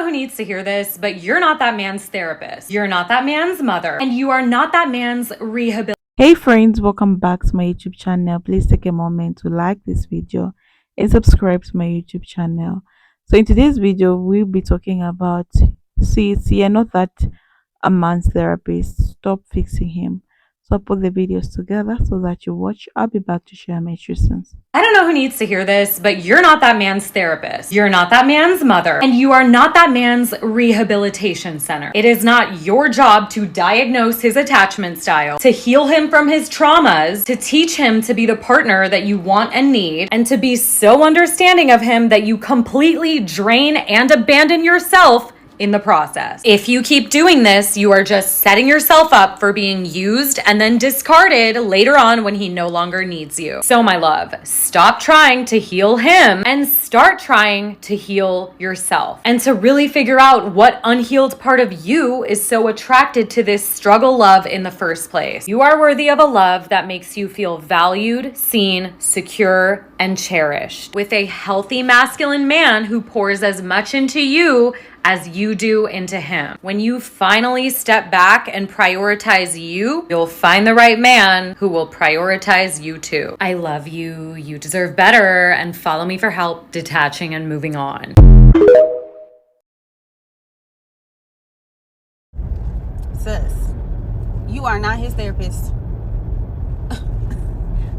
know who needs to hear this, but you're not that man's therapist. You're not that man's mother. And you are not that man's rehabilitator. Hey friends, welcome back to my YouTube channel. Please take a moment to like this video and subscribe to my YouTube channel. So in today's video, we'll be talking about you're not that a man's therapist. Stop fixing him. So I'll put the videos together so that you watch. I'll be back to share my truths. I don't know who needs to hear this, but you're not that man's therapist. You're not that man's mother. And you are not that man's rehabilitation center. It is not your job to diagnose his attachment style, to heal him from his traumas, to teach him to be the partner that you want and need, and to be so understanding of him that you completely drain and abandon yourself in the process. If you keep doing this, you are just setting yourself up for being used and then discarded later on when he no longer needs you. So my love, stop trying to heal him and start trying to heal yourself, and to really figure out what unhealed part of you is so attracted to this struggle love in the first place. You are worthy of a love that makes you feel valued, seen, secure, and cherished, with a healthy masculine man who pours as much into you as you do into him. When you finally step back and prioritize you, you'll find the right man who will prioritize you too. I love you, you deserve better, and follow me for help detaching and moving on. Sis, you are not his therapist.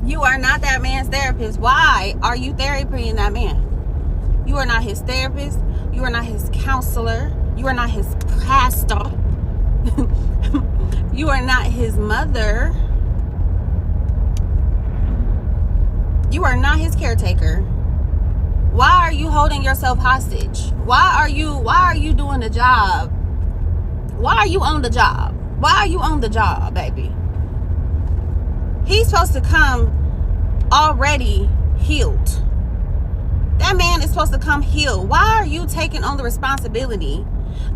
You are not that man's therapist. Why are you therapying that man? You are not his therapist. You are not his counselor. You are not his pastor. You are not his mother. You are not his caretaker. Why are you holding yourself hostage? Why are you doing the job? Why are you on the job? Why are you on the job, baby? He's supposed to come already healed. That man is supposed to come healed. Why are you taking on the responsibility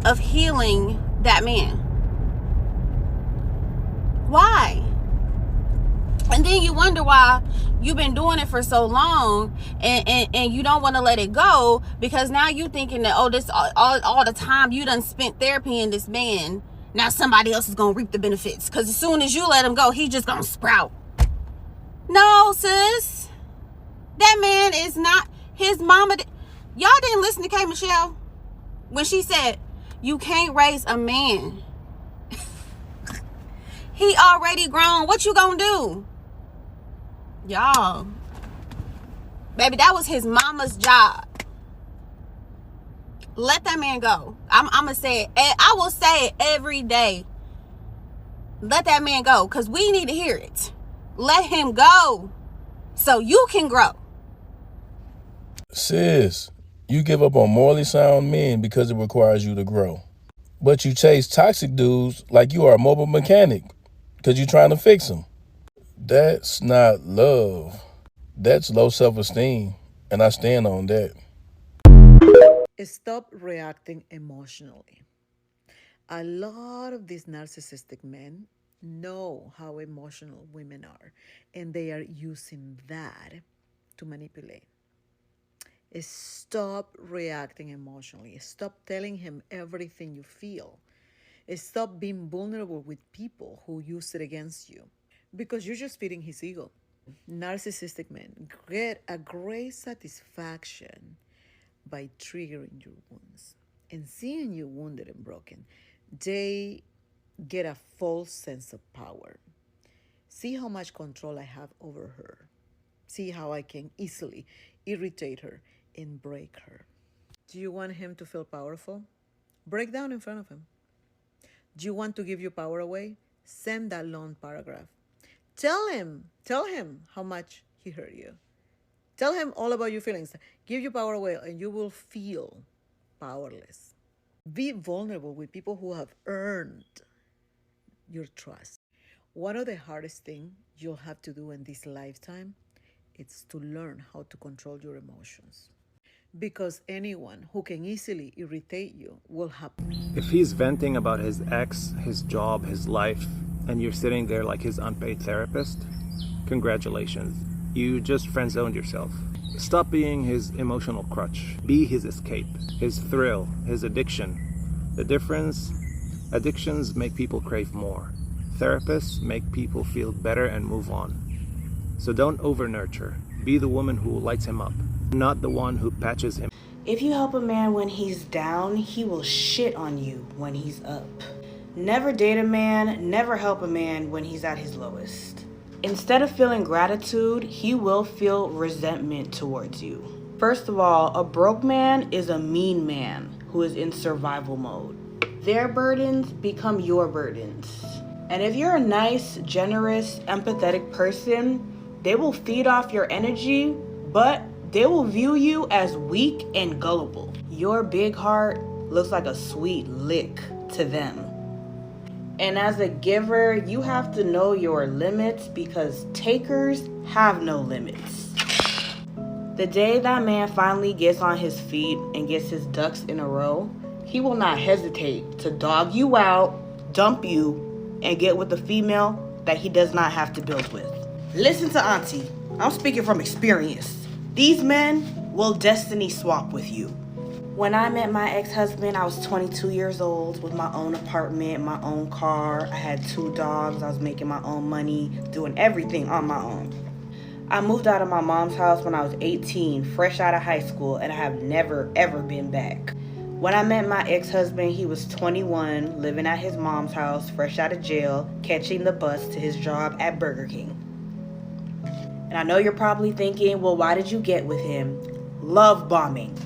of healing that man? Why? And then you wonder why you've been doing it for so long and you don't want to let it go, because now you thinking that, oh, this all the time you done spent therapying this man, now somebody else is going to reap the benefits, because as soon as you let him go, he's just going to sprout. No, sis. That man is not his mama. Y'all didn't listen to K. Michelle when she said, you can't raise a man. He already grown. What you gonna do? Y'all. Baby, that was his mama's job. Let that man go. I'm gonna say it. I will say it every day. Let that man go, because we need to hear it. Let him go so you can grow. Sis, you give up on morally sound men because it requires you to grow. But you chase toxic dudes like you are a mobile mechanic because you're trying to fix them. That's not love. That's low self-esteem, and I stand on that. Stop reacting emotionally. A lot of these narcissistic men know how emotional women are, and they are using that to manipulate. Stop reacting emotionally. Stop telling him everything you feel. Stop being vulnerable with people who use it against you, because you're just feeding his ego. Narcissistic men get a great satisfaction by triggering your wounds and seeing you wounded and broken. They get a false sense of power. See how much control I have over her. See how I can easily irritate her and break her. Do you want him to feel powerful? Break down in front of him. Do you want to give your power away? Send that long paragraph. Tell him how much he hurt you. Tell him all about your feelings. Give your power away and you will feel powerless. Be vulnerable with people who have earned your trust. One of the hardest things you'll have to do in this lifetime is to learn how to control your emotions. Because anyone who can easily irritate you will have... If he's venting about his ex, his job, his life, and you're sitting there like his unpaid therapist, congratulations. You just friend-zoned yourself. Stop being his emotional crutch. Be his escape, his thrill, his addiction. The difference: addictions make people crave more. Therapists make people feel better and move on. So don't over nurture. Be the woman who lights him up, not the one who patches him. If you help a man when he's down, he will shit on you when he's up. Never date a man, never help a man when he's at his lowest. Instead of feeling gratitude, he will feel resentment towards you. First of all, a broke man is a mean man who is in survival mode. Their burdens become your burdens. And if you're a nice, generous, empathetic person, they will feed off your energy, but they will view you as weak and gullible. Your big heart looks like a sweet lick to them. And as a giver, you have to know your limits because takers have no limits. The day that man finally gets on his feet and gets his ducks in a row, he will not hesitate to dog you out, dump you, and get with a female that he does not have to build with. Listen to Auntie, I'm speaking from experience. These men will destiny swap with you. When I met my ex-husband, I was 22 years old with my own apartment, my own car. I had 2 dogs. I was making my own money, doing everything on my own. I moved out of my mom's house when I was 18, fresh out of high school, and I have never, ever been back. When I met my ex-husband, he was 21, living at his mom's house, fresh out of jail, catching the bus to his job at Burger King. And I know you're probably thinking, well, why did you get with him? Love bombing.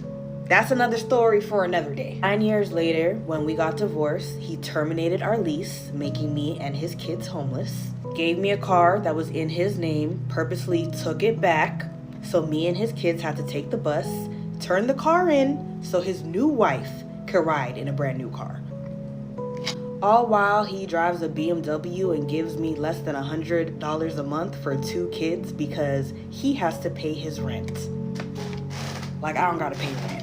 That's another story for another day. 9 years later, when we got divorced, he terminated our lease, making me and his kids homeless. Gave me a car that was in his name, purposely took it back, so me and his kids had to take the bus, turn the car in, so his new wife could ride in a brand new car. All while he drives a BMW and gives me less than $100 a month for 2 kids because he has to pay his rent. Like, I don't gotta pay rent.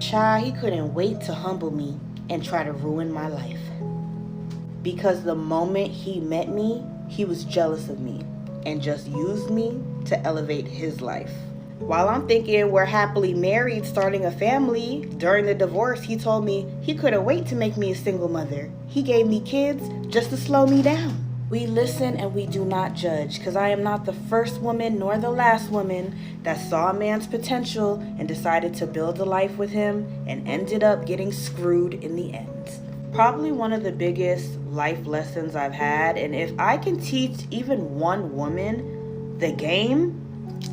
Child, he couldn't wait to humble me and try to ruin my life. Because the moment he met me, he was jealous of me and just used me to elevate his life. While I'm thinking we're happily married, starting a family, during the divorce, he told me he couldn't wait to make me a single mother. He gave me kids just to slow me down. We listen and we do not judge, because I am not the first woman nor the last woman that saw a man's potential and decided to build a life with him and ended up getting screwed in the end. Probably one of the biggest life lessons I've had, and if I can teach even one woman the game,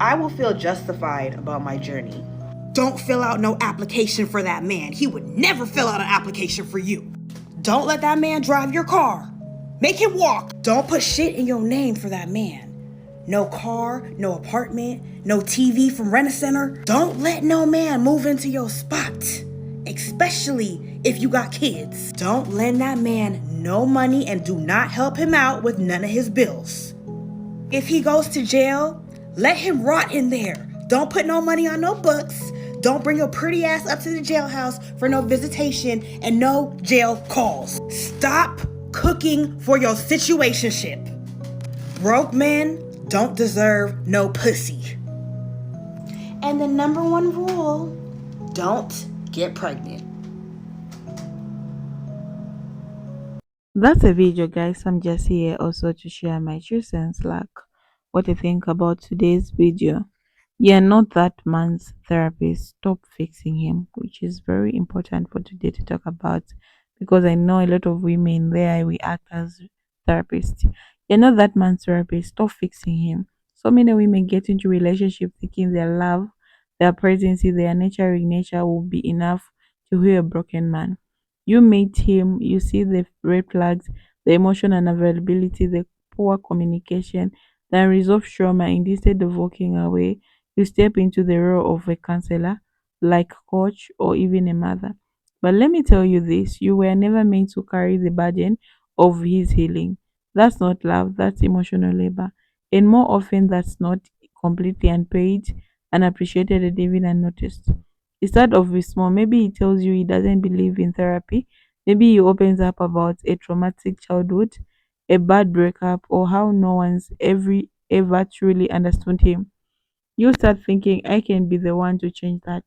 I will feel justified about my journey. Don't fill out no application for that man. He would never fill out an application for you. Don't let that man drive your car. Make him walk. Don't put shit in your name for that man. No car, no apartment, no TV from Rent-A-Center. Don't let no man move into your spot, especially if you got kids. Don't lend that man no money and do not help him out with none of his bills. If he goes to jail, let him rot in there. Don't put no money on no books. Don't bring your pretty ass up to the jailhouse for no visitation and no jail calls. Stop cooking for your situationship. Broke men don't deserve no pussy. And the number 1 rule, don't get pregnant. That's a video, guys. I'm just here also to share my 2 cents, like what I think about today's video. You're not that man's therapist. Stop fixing him, which is very important for today to talk about, because I know a lot of women there we act as therapists. You're not that man's therapist. Stop fixing him. So many women get into relationship thinking their love, their presence, their nurturing nature will be enough to heal a broken man. You meet him, you see the red flags, the emotion unavailability, the poor communication, the unresolved trauma. Instead of walking away, you step into the role of a counselor, like coach or even a mother. But let me tell you this, you were never meant to carry the burden of his healing. That's not love, that's emotional labor. And more often, that's not completely unpaid, unappreciated, and even unnoticed. Instead of with small, maybe he tells you he doesn't believe in therapy. Maybe he opens up about a traumatic childhood, a bad breakup, or how no one's ever truly understood him. You start thinking, I can be the one to change that.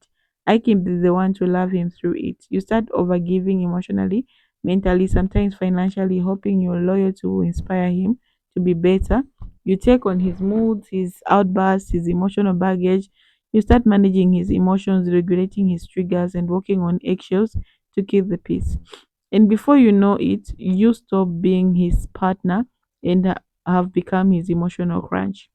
I can be the one to love him through it. You start overgiving emotionally, mentally, sometimes financially, hoping your loyalty will inspire him to be better. You take on his moods, his outbursts, his emotional baggage. You start managing his emotions, regulating his triggers, and walking on eggshells to keep the peace. And before you know it, you stop being his partner and have become his emotional crunch.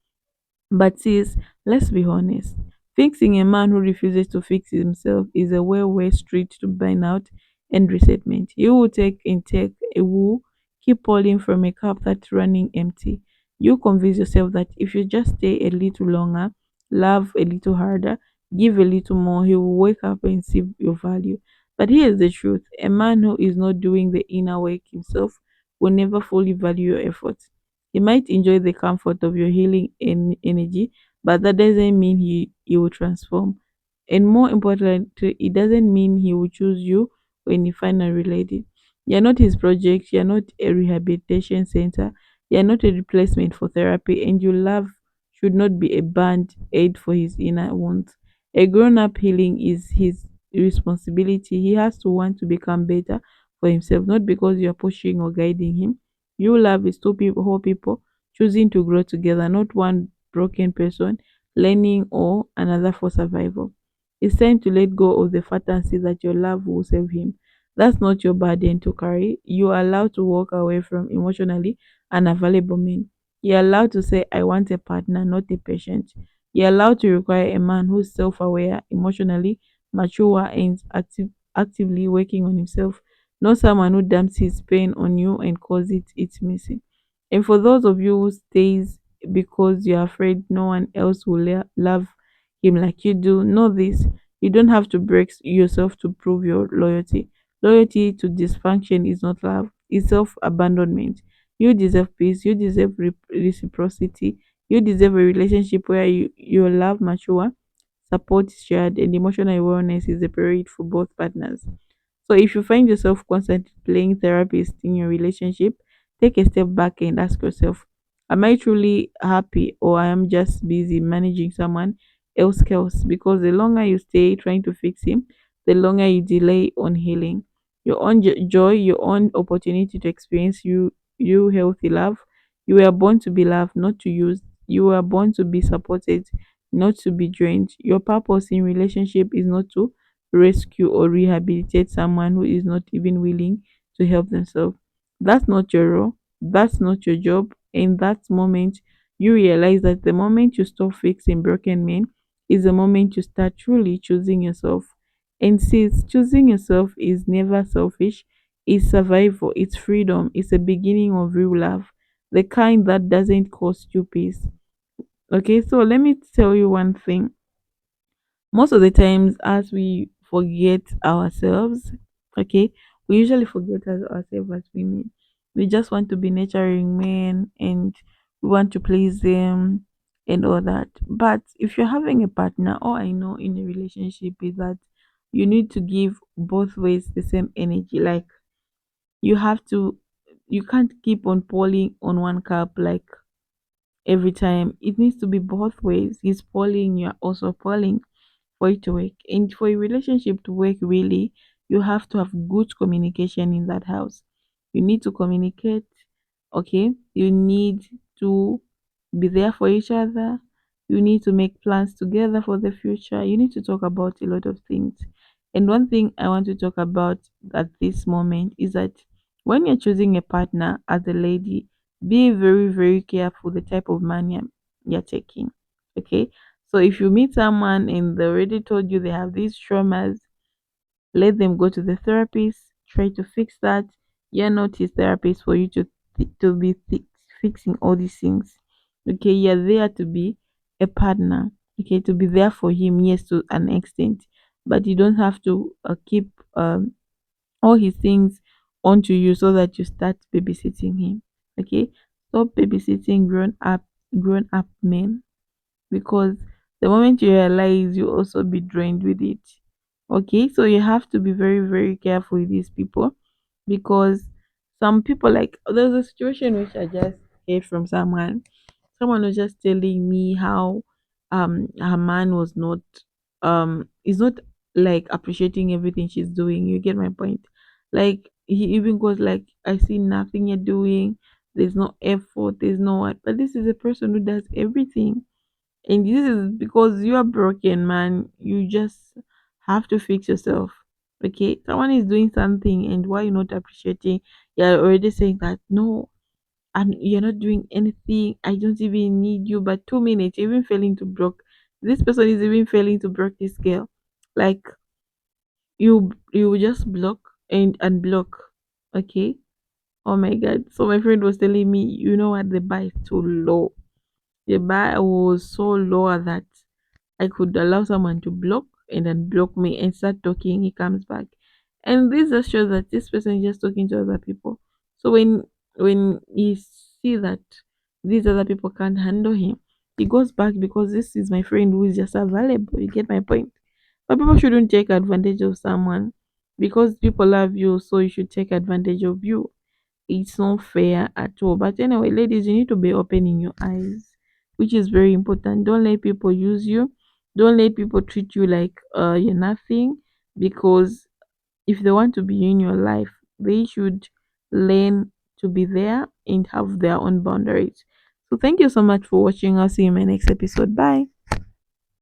But sis, let's be honest. Fixing a man who refuses to fix himself is a way street to burnout and resentment. You will take and take a woo, keep pouring from a cup that's running empty. You convince yourself that if you just stay a little longer, love a little harder, give a little more, he will wake up and see your value. But here's the truth: a man who is not doing the inner work himself will never fully value your efforts. He might enjoy the comfort of your healing energy, but that doesn't mean he will transform. And more importantly, it doesn't mean he will choose you when you finally related. You're not his project, you're not a rehabilitation center, you're not a replacement for therapy, and your love should not be a band aid for his inner wounds. A grown up healing is his responsibility. He has to want to become better for himself, not because you're pushing or guiding him. You love is two people, whole people choosing to grow together, not one broken person learning or another for survival. It's time to let go of the fantasy that your love will save him. That's not your burden to carry. You are allowed to walk away from emotionally unavailable men. You're allowed to say, I want a partner, not a patient. You're allowed to require a man who's self aware, emotionally mature, and actively working on himself, not someone who dumps his pain on you and calls it missing. And for those of you who stays because you're afraid no one else will love him like you do, know this: you don't have to break yourself to prove your loyalty. Loyalty to dysfunction is not love; it's self-abandonment. You deserve peace. You deserve reciprocity. You deserve a relationship where your love mature, support is shared, and emotional awareness is a priority for both partners. So if you find yourself constantly playing therapist in your relationship, take a step back and ask yourself, am I truly happy, or I am just busy managing someone else chaos? Because the longer you stay trying to fix him, the longer you delay on healing. Your own joy, your own opportunity to experience you healthy love. You were born to be loved, not to use. You were born to be supported, not to be drained. Your purpose in relationship is not to rescue or rehabilitate someone who is not even willing to help themselves. That's not your role. That's not your job. In that moment, you realize that the moment you stop fixing broken men is the moment you start truly choosing yourself. And since choosing yourself is never selfish, it's survival, it's freedom, it's a beginning of real love, the kind that doesn't cost you peace. Okay, so let me tell you one thing. Most of the times, as we forget ourselves, okay, we usually forget ourselves as women. We just want to be nurturing men, and we want to please them and all that. But if you're having a partner, all I know in a relationship is that you need to give both ways the same energy. Like, you have to, you can't keep on pouring on one cup like every time. It needs to be both ways. He's pouring, you're also pouring for it to work. And for a relationship to work really, you have to have good communication in that house. You need to communicate, okay? You need to be there for each other. You need to make plans together for the future. You need to talk about a lot of things. And one thing I want to talk about at this moment is that when you're choosing a partner as a lady, be very careful the type of man you're taking. Okay, so if you meet someone and they already told you they have these traumas, let them go to the therapist, try to fix that. You're not his therapist for you to be fixing all these things. Okay, you're there to be a partner. Okay, to be there for him, yes, to an extent, but you don't have to keep all his things onto you so that you start babysitting him. Okay, stop babysitting grown up men, because the moment you realize you also be drained with it. Okay, so you have to be very careful with these people, because some people, like, there's a situation which I just heard from someone. Someone was just telling me how her man was not is not like appreciating everything she's doing. You get my point? Like he even goes like, I see nothing you're doing, there's no effort, there's no what. But this is a person who does everything, and this is because you are broken, man. You just have to fix yourself. Okay, someone is doing something, and why you not appreciating? You're already saying that no, and you're not doing anything. I don't even need you. But 2 minutes, you're even failing to block. This person is even failing to block this girl. Like you just block and unblock. Okay. Oh my god. So my friend was telling me, you know what, the bar is too low. The bar was so low that I could allow someone to block and then block me and start talking. He comes back, and this just shows that this person is just talking to other people. So when he see that these other people can't handle him, he goes back because this is my friend who is just available. You get my point? But people shouldn't take advantage of someone because people love you, so you should take advantage of you. It's not fair at all. But anyway, ladies, you need to be open in your eyes, which is very important. Don't let people use you. Don't let people treat you like you're nothing, because if they want to be in your life, they should learn to be there and have their own boundaries. So thank you so much for watching. I'll see you in my next episode. Bye.